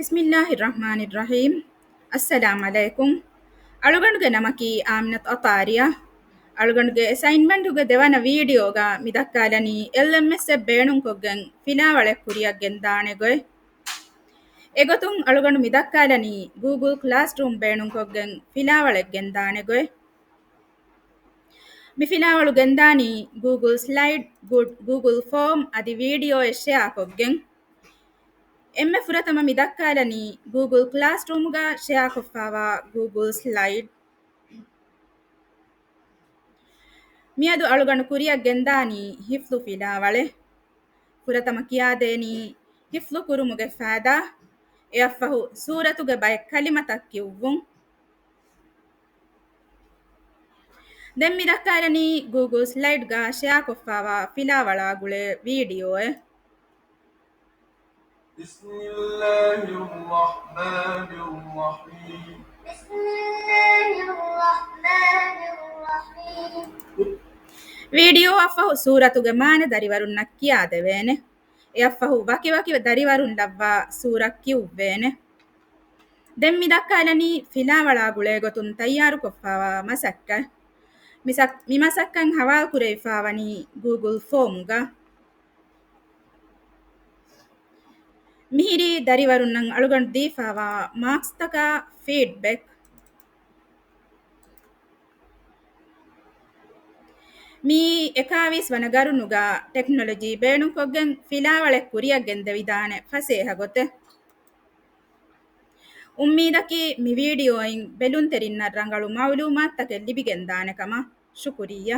Bismillahirrahmanirrahim. Assalamualaikum. Aluganduge namaki Aminat Ataria. Aluganduge assignment uge devana video ga midakkalani LMS beenun koggen finawale kuriya gendane goy. Egotun alugandu midakkalani Google Classroom beenun koggen finawale gendane goy. Mi finawalu gendani Google Slide, Google Form adi video share koggen. ಎಮ್ಮೆ ಫುರತಮ ಮಿದಕ್ಕಾಲನಿ Google ಕ್ಲಾಸ್ ರೂಮ್ಗ share ಕೊಫಾವ Google slide ಮಿಯದು ಅಳುಗಣು ಕುರಿಯ ಗೆಂದಾನಿ ಹಿಫ್ಲು ಫಿಲಾವಳೆ ಫುರತಮ ಕಿಯಾದೇನಿ ಹಿಫ್ಲು ಕುರುಮುಗೆ ಫಾದಾ ಎಫ್ಫಹು ಸೂರತುಗೆ ಬಯ ಕಲಿಮತಕ್ಕಿವ್ವುಂ ದೆನ್ ಮಿದಕ್ಕಾಲನಿ ಗೂಗಲ್ ಸ್ಲೈಡ್ಗ ಶೇರ್ ಕೊಫಾವ ಫಿಲಾವಳಾಗುಳೆ ವಿಡಿಯೋಯೆ بسم الله الرحمن الرحيم بسم الله الرحمن الرحيم ವಿಡಿಯೋ ಅಫಹು ಸೂರತುಗೆ ಮಾನೆ ದರಿವರುನ್ನಕ್ ಕಿಯಾದೆವೇನೆ ಎಫ್ಫಹು ವಕಿ ದರಿವರುನ್ ಲವ್ವ ಸೂರಕ್ಕಿ ಉವ್ವೇನೆ ದೆನ್ ಮಿದಕ್ಕಾಲನಿ ಫಿಲಾವಳಾಗುಳೆ ಗೊತುನ್ ತಯ್ಯಾರು ಕೊಫಾವ ಮಸಕ್ಕ ಮಿಮಸಕ್ಕನ್ ಹವಾಲ್ ಕುರೈಫಾವನಿ ಗೂಗಲ್ ಫೋಮ್ಗ ಮಿಹಿರಿ ದರಿವರುನ್ನಂ ಅಳುಗಂಡು ದೀಫಾವ ಮಾರ್ಕ್ಸ್ ತಕ ಫೀಡ್ಬ್ಯಾಕ್ ಮೀ ಎಕಾವಿಸ್ ವನಗರುನುಗ ಟೆಕ್ನಾಲಜಿ ಬೇಣು ಕೊಗ್ಗೆನ್ ಫಿಲಾವಳೆ ಕುರಿಯಗೆಂದೆ ವಿಧಾನೆ ಫಸೇಹ ಗೊತ್ತೆ ಉಮ್ಮೀದಕಿ ಮಿ ವಿಡಿಯೋಯಿನ್ ಬೆಲುನ್ ತೆರಿನ್ನ ರಂಗಳು ಮೌಲೂಮಾತ್ ತಕೆ ಲಿಬಿಗೆಂದಾನೆ ಕಮ ಶುಕುರಿಯ